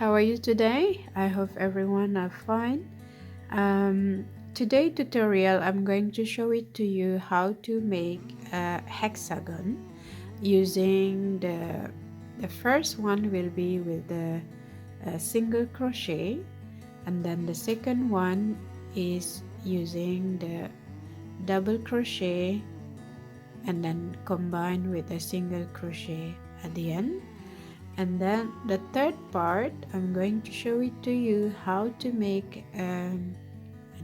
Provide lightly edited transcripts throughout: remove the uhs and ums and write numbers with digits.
how are you today? I hope everyone are fine. Today tutorial I'm going to show it to you how to make a hexagon using the first one will be with the single crochet, and then the second one is using the double crochet and then combine with a single crochet at the end. And then the third part I'm going to show it to you how to make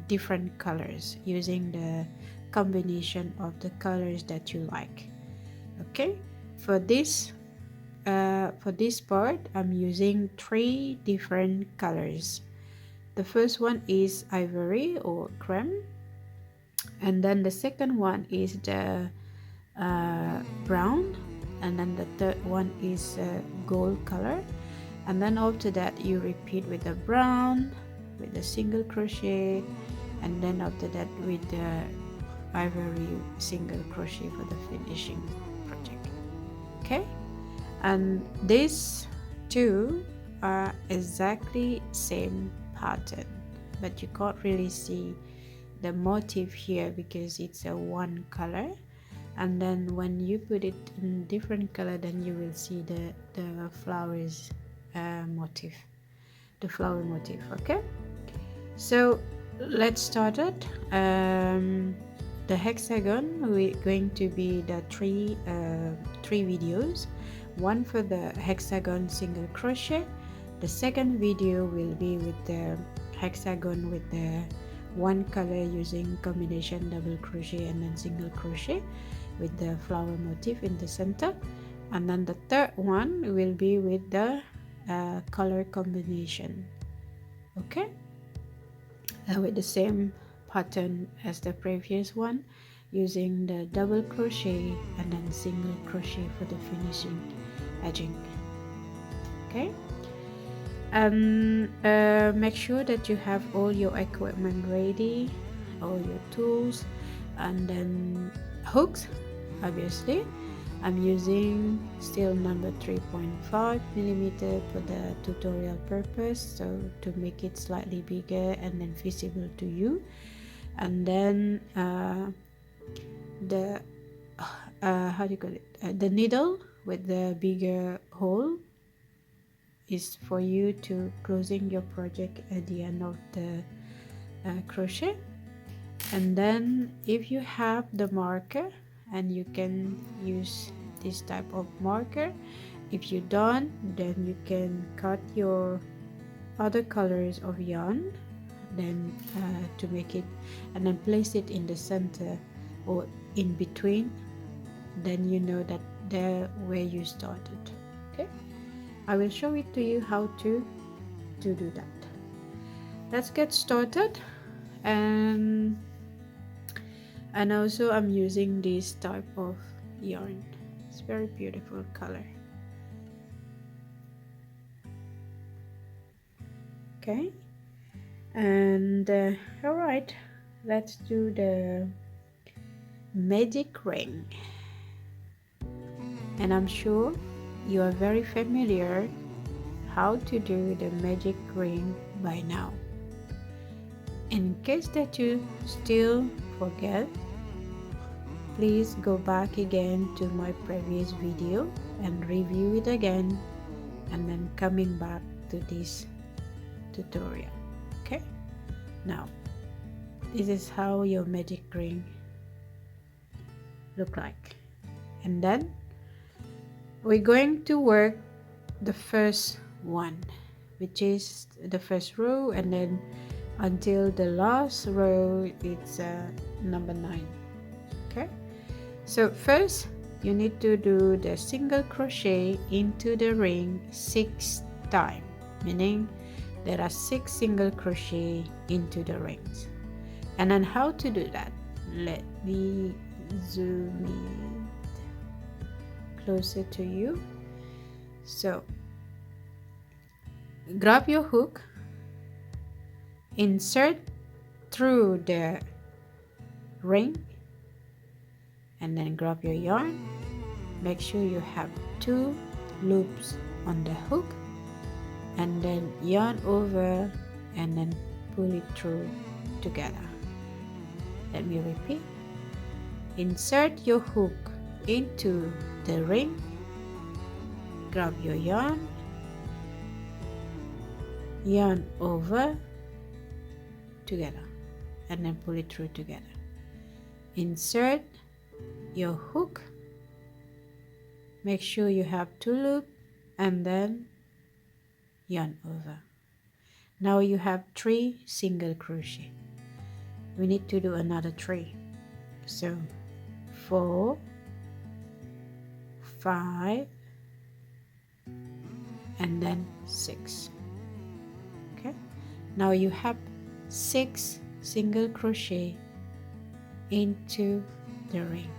different colors using the combination of the colors that you like. Okay, for this part I'm using 3 different colors. The first one is ivory or creme, and then the second one is the brown, and then the third one is gold color. And then after that you repeat with the brown with the single crochet, and then after that with the ivory single crochet for the finishing project. Okay, and these two are exactly same pattern, but you can't really see the motif here because it's a one color, and then when you put it in different color then you will see the flowers motif, the flower motif. Okay, so let's start it. The hexagon, we're going to be the three videos. One for the hexagon single crochet, the second video will be with the hexagon with the one color using combination double crochet and then single crochet with the flower motif in the center, and then the third one will be with the color combination. Okay, with the same pattern as the previous one, using the double crochet and then single crochet for the finishing edging. Okay, and make sure that you have all your equipment ready, all your tools, and then hooks. Obviously I'm using steel number 3.5 millimeter for the tutorial purpose, so to make it slightly bigger and then visible to you. And then the how do you call it, the needle with the bigger hole is for you to closing your project at the end of the crochet. And then if you have the marker, and you can use this type of marker, if you don't, then you can cut your other colors of yarn then to make it, and then place it in the center or in between, then you know that there where you started. Okay, I will show it to you how to do that. Let's get started. And also I'm using this type of yarn. It's very beautiful color. Okay, and all right, let's do the magic ring. And I'm sure you are very familiar how to do the magic ring by now. In case that you still forget, please go back again to my previous video and review it again, and then coming back to this tutorial. Okay, now this is how your magic ring look like. And then we're going to work the first one, which is the first row, and then until the last row it's number 9. Okay, so first you need to do the single crochet into the ring 6 times, meaning there are 6 single crochet into the rings. And then how to do that, let me zoom it closer to you. So grab your hook, insert through the ring, and then grab your yarn. Make sure you have 2 loops on the hook, and then yarn over and then pull it through together. Let me repeat. Insert your hook into the ring, grab your yarn over together, and then pull it through together. Insert your hook, make sure you have 2 loops, and then yarn over. Now you have 3 single crochet. We need to do another 3. So 4, 5, and then 6. Okay, now you have 6 single crochet into the ring,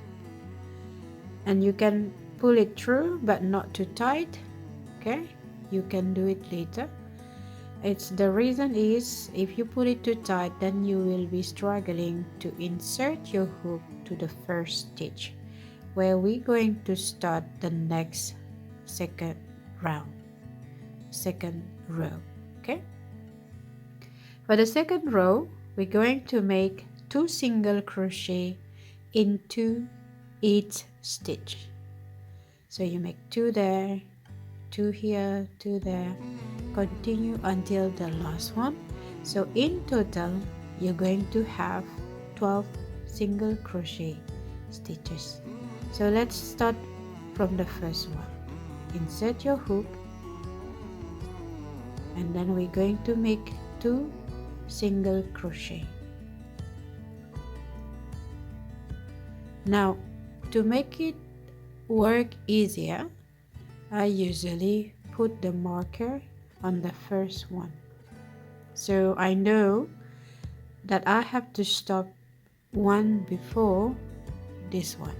and you can pull it through but not too tight. Okay, you can do it later. It's the reason is if you put it too tight, then you will be struggling to insert your hook to the first stitch where we're going to start the next second row. Okay, for the second row we're going to make 2 single crochet into each stitch. So you make 2 there, 2 here, 2 there, continue until the last one. So in total you're going to have 12 single crochet stitches. So let's start from the first one. Insert your hook, and then we're going to make 2 single crochet. Now to make it work easier, I usually put the marker on the first one, so I know that I have to stop one before this one.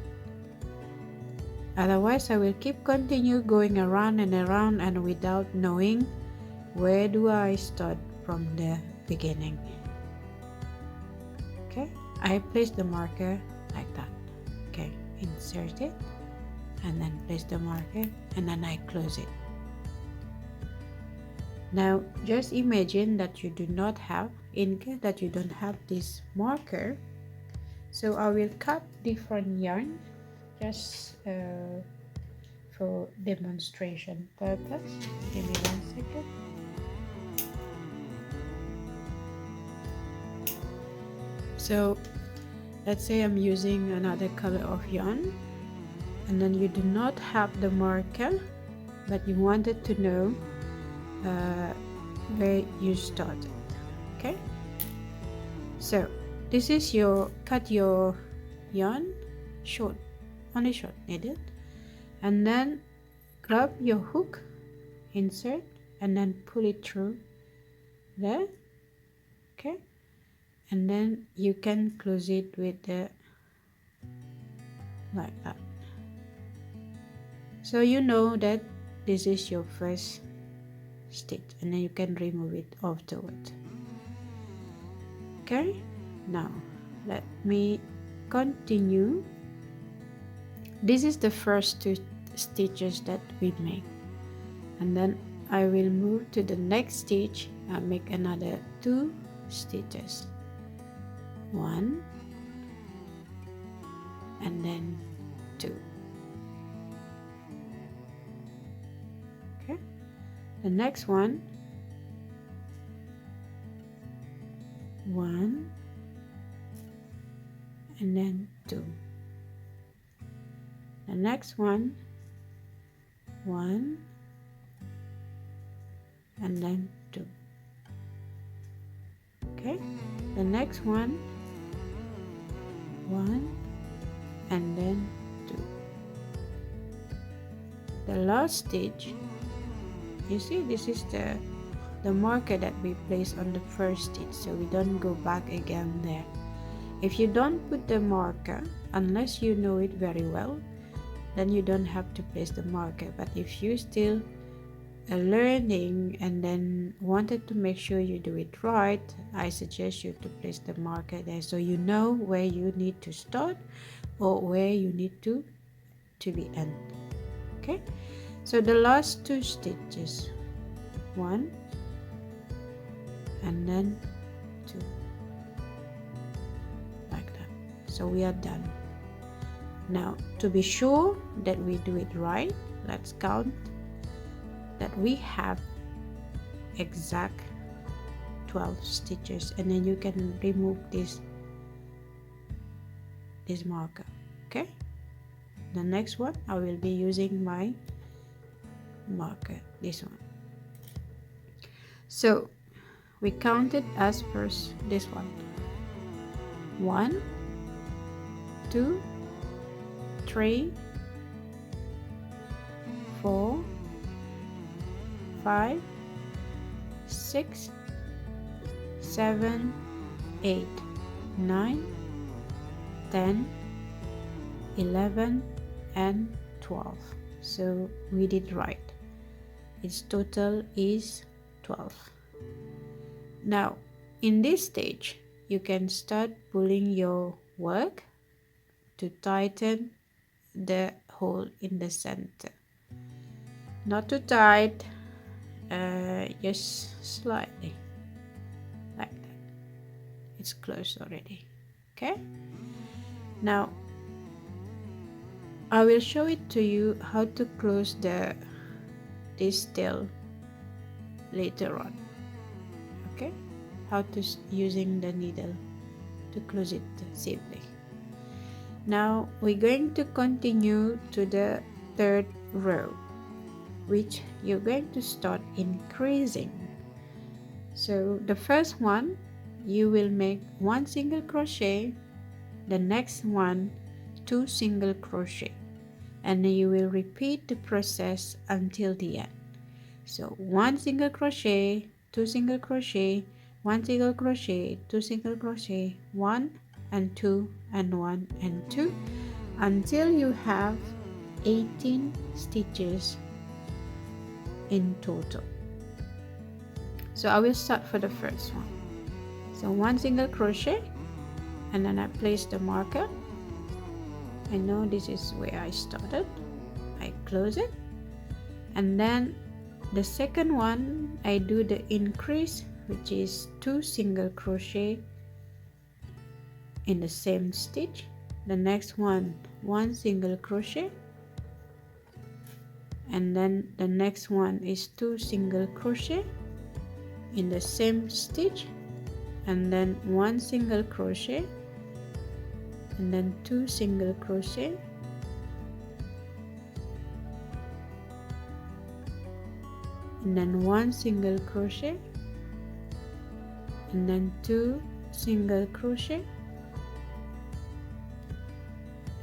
Otherwise I will keep continue going around and around and without knowing where do I start from the beginning. Okay, I place the marker like that. Okay, insert it and then place the marker and then I close it. Now just imagine that you do not have, in case that you don't have this marker, so I will cut different yarn just for demonstration purpose. Give me 1 second. So let's say I'm using another color of yarn, and then you do not have the marker but you wanted to know where you started. Okay, so this is your cut your yarn short, only short needed, and then grab your hook, insert, and then pull it through there. Okay, and then you can close it with the like that, so you know that this is your first stitch, and then you can remove it afterwards. Okay, now let me continue. This is the first 2 stitches that we make, and then I will move to the next stitch and make another 2 stitches, 1 and then 2. Okay, the next one, 1 and then 2. The next one, 1 and then 2. Okay, the next one, 1 and then 2. The last stitch, you see this is the marker that we place on the first stitch, so we don't go back again there. If you don't put the marker, unless you know it very well, then you don't have to place the marker. But if you still learning and then wanted to make sure you do it right, I suggest you to place the marker there, so you know where you need to start or where you need to be end. Okay, so the last 2 stitches, 1 and then 2, like that. So we are done. Now to be sure that we do it right, let's count that we have exact 12 stitches, and then you can remove this marker. Okay, the next one I will be using my marker, this one. So we counted as first this one: 1 2 3 4 5 6 7 8 9 10 11 and 12. So we did right. Its total is 12. Now in this stage you can start pulling your work to tighten the hole in the center. Not too tight, just slightly, like that. It's closed already. Okay, now I will show it to you how to close this tail later on. Okay, how to using the needle to close it safely. Now we're going to continue to the third row, which you're going to start increasing. So the first one you will make 1 single crochet, the next one 2 single crochet, and you will repeat the process until the end. So 1 single crochet, 2 single crochet, 1 single crochet, 2 single crochet, 1 and 2 and 1 and 2, until you have 18 stitches in total. So I will start for the first one. So 1 single crochet, and then I place the marker. I know this is where I started. I close it, and then the second one I do the increase, which is 2 single crochet in the same stitch. The next one 1 single crochet, and then the next one is 2 single crochet in the same stitch, and then 1 single crochet, and then 2 single crochet, and then 1 single crochet, and then 2 single crochet,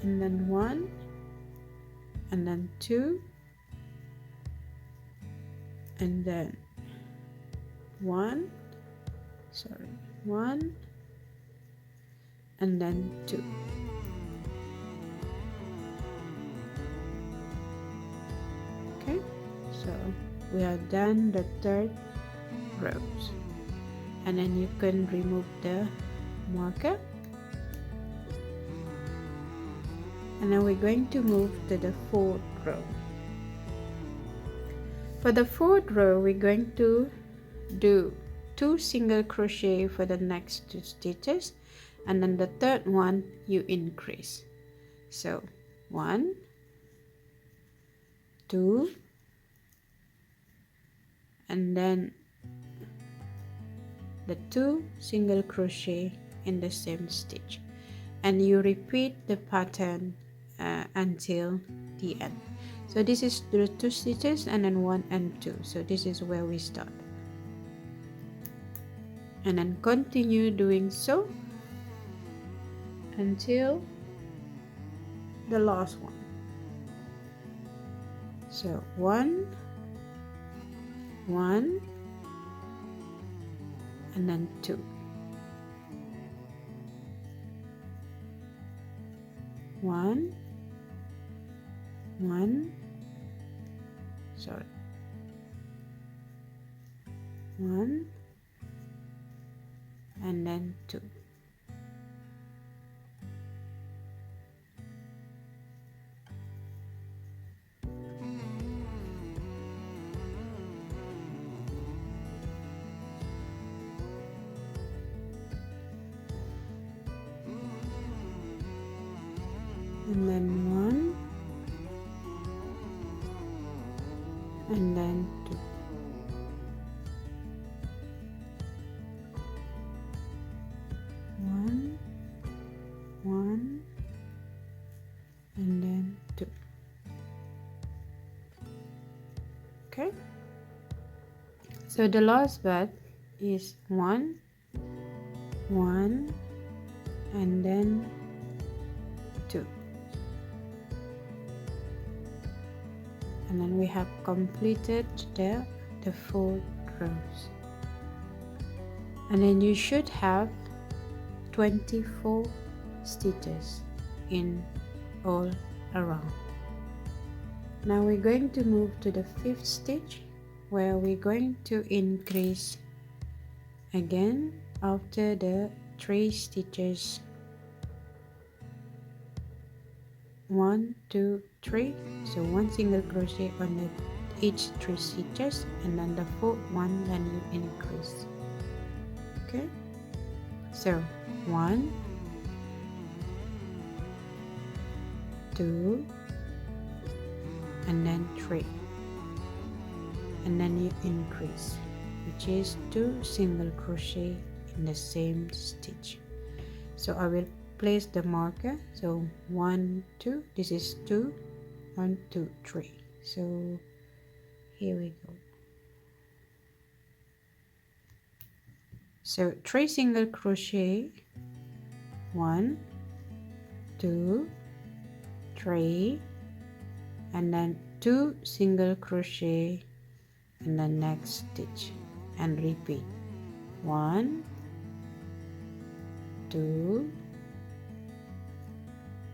and then 1, and then 2, and then 1, and then 2. Okay, so we are done the third rows, and then you can remove the marker, and then we're going to move to the fourth row. For the fourth row we're going to do 2 single crochet for the next 2 stitches, and then the third one you increase. So 1 2, and then the 2 single crochet in the same stitch, and you repeat the pattern until the end. So this is the 2 stitches, and then 1 and 2. So this is where we start, and then continue doing so until the last one. So 1 1, and then 2, 1 1, 1, and then 2. and then 1 and then 2. One, 1 and then 2. Okay, so the last part is 1 1 and then 2, and then we have completed the 4 rows, and then you should have 24 stitches in all around. Now we're going to move to the 5th stitch, where we're going to increase again after the 3 stitches. 1 2 3, so 1 single crochet on each 3 stitches, and then the 4th one, then you increase. Okay, so 1 2 and then 3, and then you increase, which is 2 single crochet in the same stitch. So I will place the marker, so 1 2, this is 2 1 2 3, so here we go. So 3 single crochet, 1 2 3, and then 2 single crochet in the next stitch, and repeat 1 2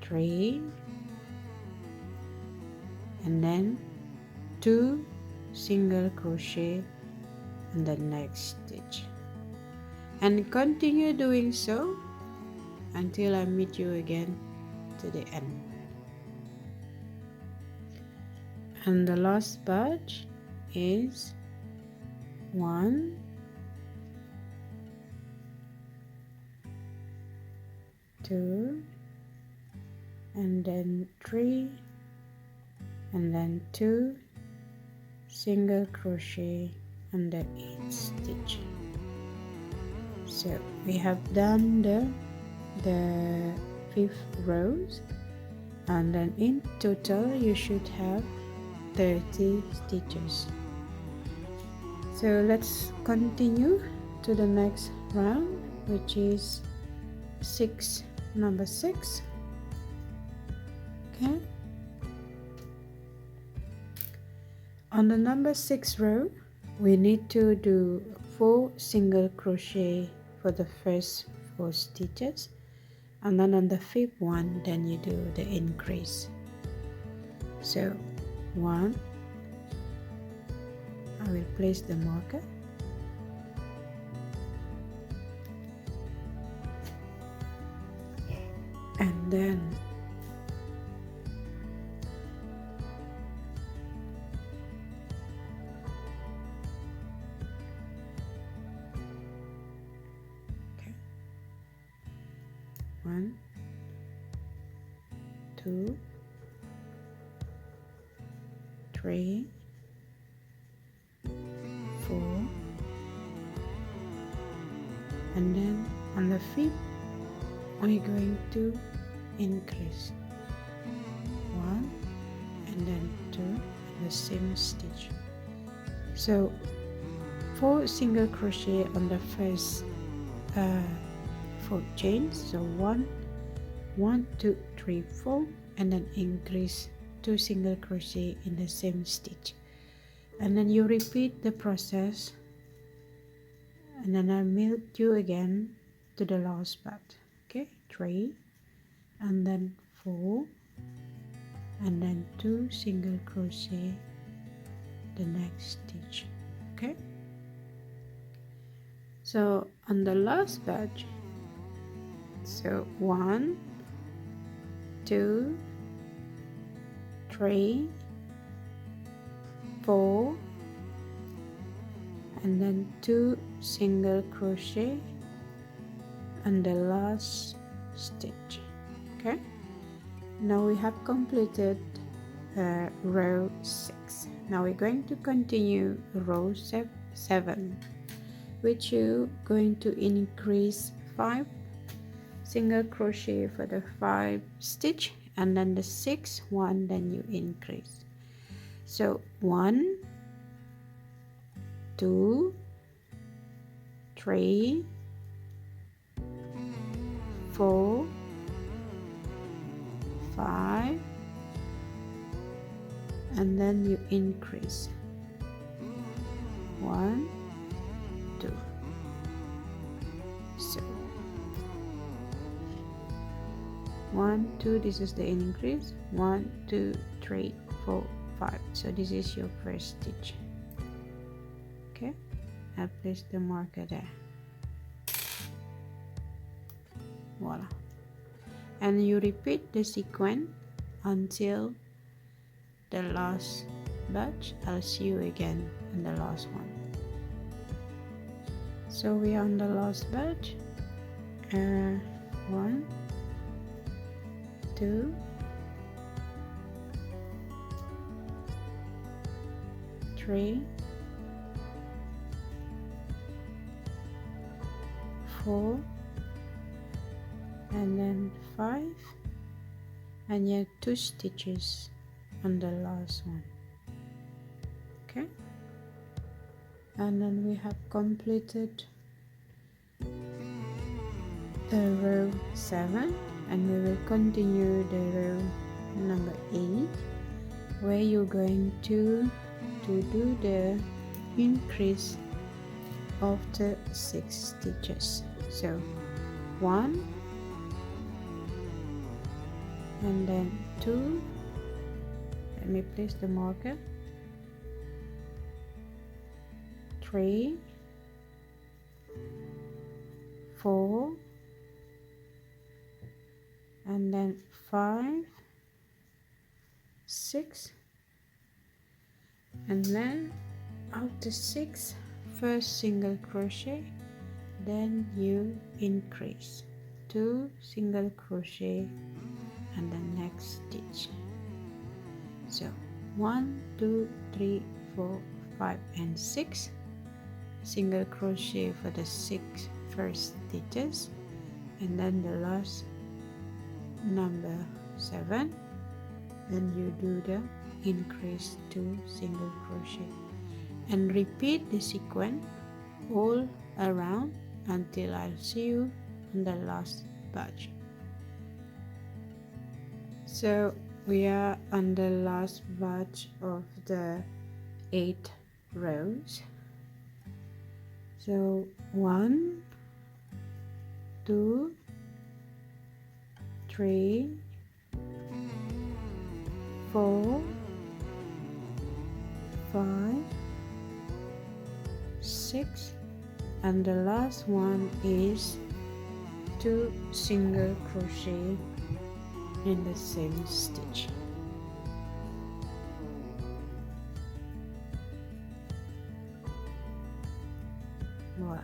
3, and then 2 single crochet in the next stitch, and continue doing so until I meet you again to the end. And the last batch is 1 2 and then 3 and then 2 single crochet under each stitch. So we have done the 5th rows, and then in total you should have 30 stitches. So let's continue to the next round, which is number 6. Okay, on the number 6 row we need to do 4 single crochet for the first 4 stitches, and then on the 5th one, then you do the increase. So 1, I will place the marker, and then okay, 1 2 3 4, and then on the 5th we're going to increase 1 and then 2 in the same stitch. So 4 single crochet on the first 4 chains, so 1 1 2 3 4, and then increase 2 single crochet in the same stitch, and then you repeat the process, and then I'll meet you again to the last part. Okay, 3 and then 4 and then 2 single crochet the next stitch. Okay, so on the last batch, so 1 2 3 4 and then 2 single crochet and the last stitch. Okay, Now we have completed row 6. Now we're going to continue row 7, which you're going to increase 5 single crochet for the 5 stitch, and then the 6th one then you increase. So 1, 2, 3, 4, 5, and then you increase 1, 2. So 1, 2, this is the increase, 1, 2, 3, 4, 5. So this is your first stitch. Okay, I'll place the marker there. Voila. And you repeat the sequence until the last batch. I'll see you again in the last one. So we are on the last batch. 1, 2, 3, 4, and then 5, and yet 2 stitches on the last one. Okay, and then we have completed the row 7, and we will continue the row number 8, where you're going to do the increase of the 6 stitches. So 1, and then 2, let me place the marker, 3, 4, and then 5, 6, and then after 6 first single crochet, then you increase 2 single crochet and the next stitch. So 1, 2, 3, 4, 5, and 6 single crochet for the 6 first stitches, and then the last number 7, and you do the increase 2 single crochet and repeat the sequence all around until I'll see you in the last batch. So we are on the last batch of the 8 rows. So 1, 2, 3, 4, 5, 6, and the last one is 2 single crochet in the same stitch. Voila,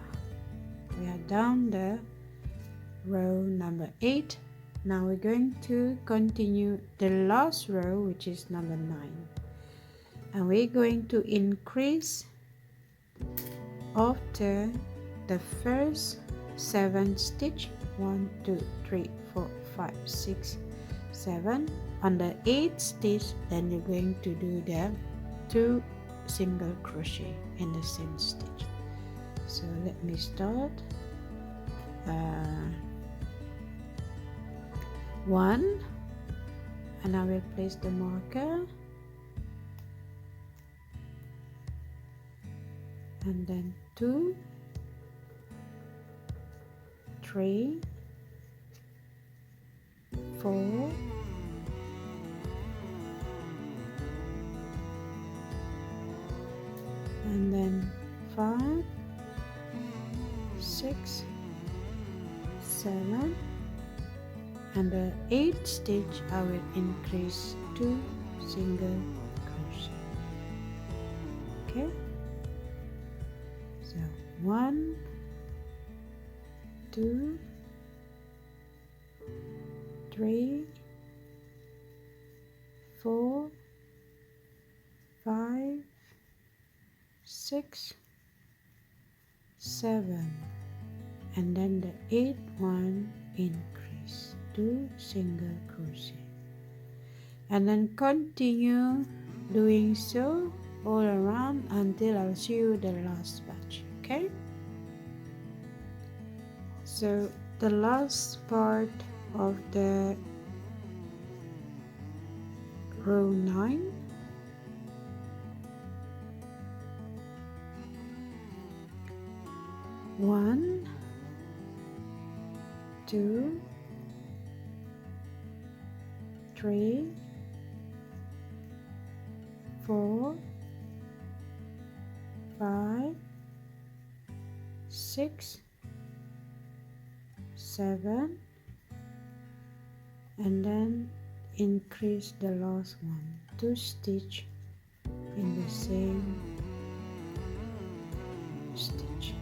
we are down the row number 8. Now we're going to continue the last row, which is number 9, and we're going to increase after the first 7 stitch, 1, 2, 3, 4, 5, 6, 7. On the 8th stitch, then you're going to do the 2 single crochet in the same stitch. So let me start. 1, and I will place the marker, and then 2, 3, 4, and then 5, 6, 7, and the 8th stitch I will increase 2 single crochet. Okay, so 1, 2, 3, 4, 5, 6, 7, and then the 8th one, increase 2 single crochet, and then continue doing so all around until I'll show you the last batch. Okay, so the last part of the row 9, one, 2, 3, 4, 5, 6, 7, and then increase the last one, 2 stitch in the same stitch,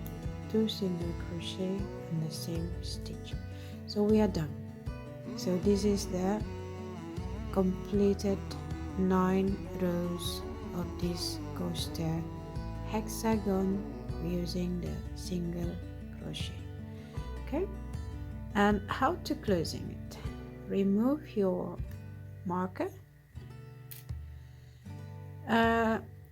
2 single crochet in the same stitch. So we are done. So this is the completed 9 rows of this coaster hexagon using the single crochet. Okay, and how to closing it: remove your marker.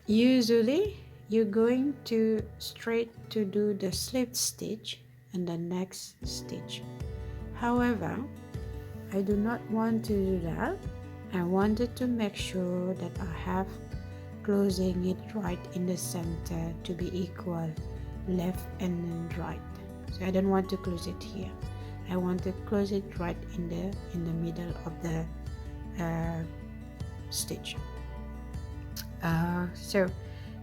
Usually you're going to straight to do the slip stitch and the next stitch. However, I do not want to do that. I wanted to make sure that I have closing it right in the center to be equal left and right. So I don't want to close it here. I want to close it right in the middle of the stitch. So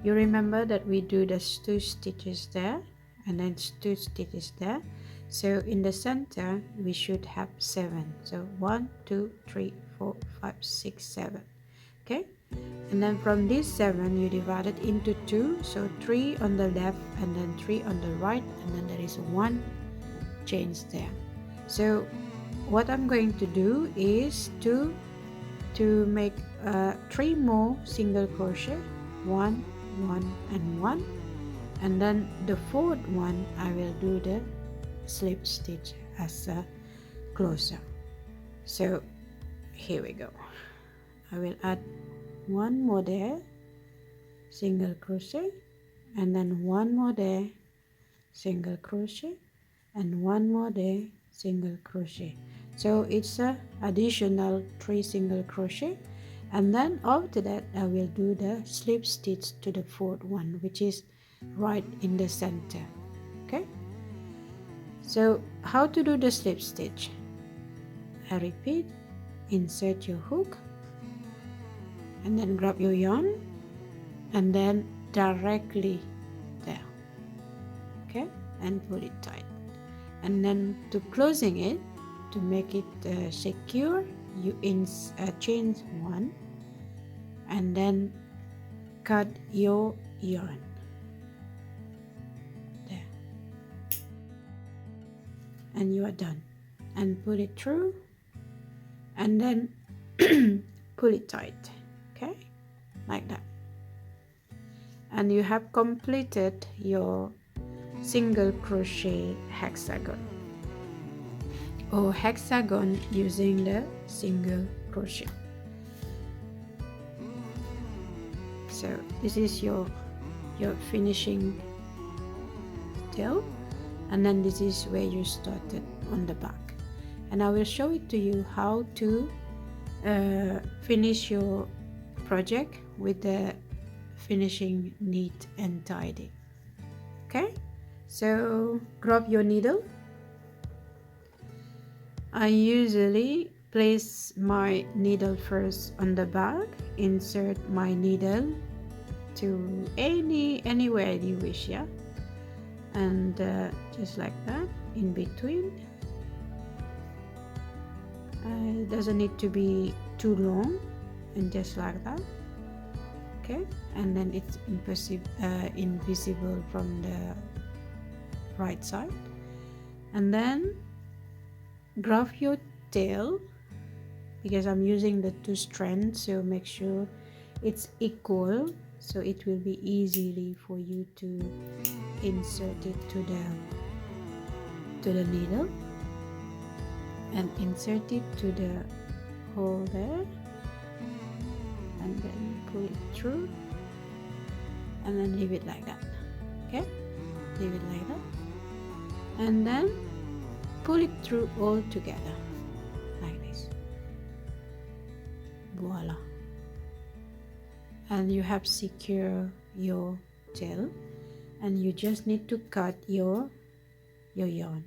you remember that we do the 2 stitches there and then 2 stitches there. So in the center we should have 7. So 1, 2, 3, 4, 5, 6, 7. Okay, and then from this 7 you divide it into 2. So 3 on the left and then 3 on the right, and then there is 1 chains there. So what I'm going to do is to make 3 more single crochet, 1, 1, and 1, and then the 4th one I will do the slip stitch as a closer. So here we go. I will add 1 more there, single crochet, and then 1 more there, single crochet, and 1 more there, single crochet. So it's a additional 3 single crochet, and then after that I will do the slip stitch to the 4th one, which is right in the center. Okay, so how to do the slip stitch? I repeat, insert your hook and then grab your yarn and then directly there, okay, and pull it tight. And then to closing it, to make it secure, you chain 1 and then cut your yarn there, and you are done. And pull it through and then pull it tight, okay, like that, and you have completed your single crochet hexagon or hexagon using the single crochet. So this is your finishing tail, and then this is where you started on the back, and I will show it to you how to finish your project with the finishing neat and tidy. Okay, so grab your needle. I usually place my needle first on the back, insert my needle to anywhere you wish, yeah, and just like that in between. It doesn't need to be too long, and just like that, okay, and then it's invisible from the right side, and then grab your tail because I'm using the 2 strands, so make sure it's equal, so it will be easily for you to insert it to the needle and insert it to the hole there, and then pull it through and then leave it like that. Okay, leave it like that, and then pull it through all together like this. Voila, and you have secure your tail, and you just need to cut your yarn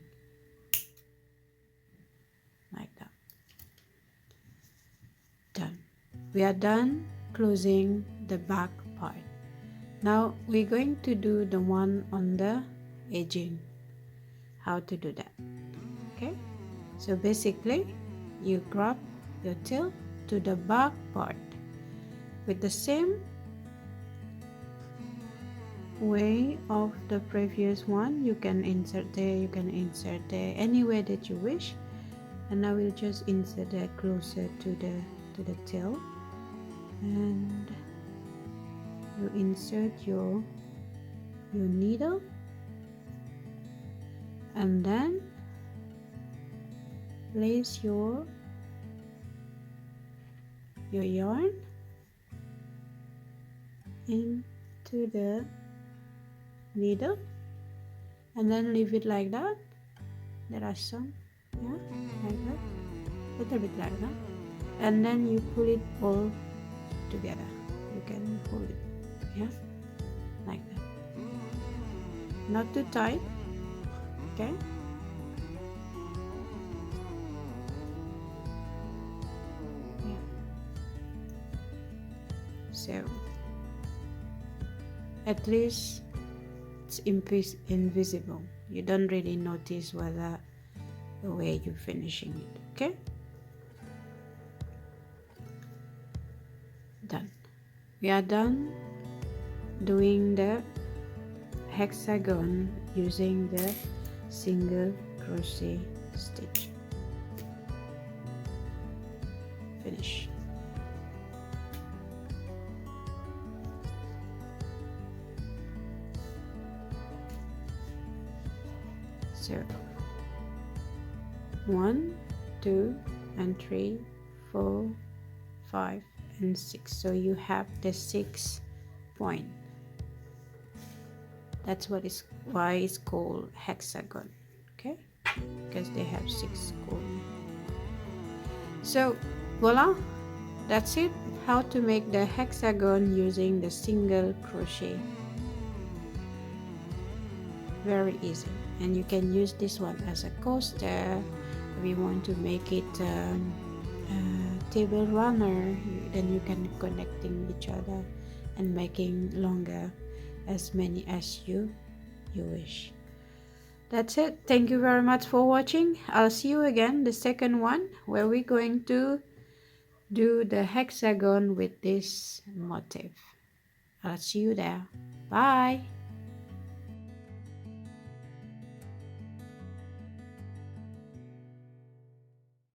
like that. Done. We are done closing the back part. Now we're going to do the one on the edging. How to do that? Okay, so basically you grab your tail to the back part with the same way of the previous one. You can insert there, you can insert there, any way that you wish, and I will just insert that closer to the tail, and you insert your needle, and then place your yarn into the needle, and then leave it like that. There are some, yeah, like that, little bit like that, and then you pull it all together. You can pull it, yeah, like that, not too tight. Okay, yeah. So at least it's invisible. You don't really notice whether the way you're finishing it. Okay, done. We are done doing the hexagon using the single crochet stitch. Finish. So 1, 2 and 3, 4, 5 and 6. So you have the 6 point. That's why it's called hexagon. Okay, because they have 6 corners. So voila, that's it. How to make the hexagon using the single crochet. Very easy, and you can use this one as a coaster. If you want to make it a table runner, then you can connecting each other and making longer, as many as you wish. That's it. Thank you very much for watching. I'll see you again the second one, where we're going to do the hexagon with this motif. I'll see you there. Bye.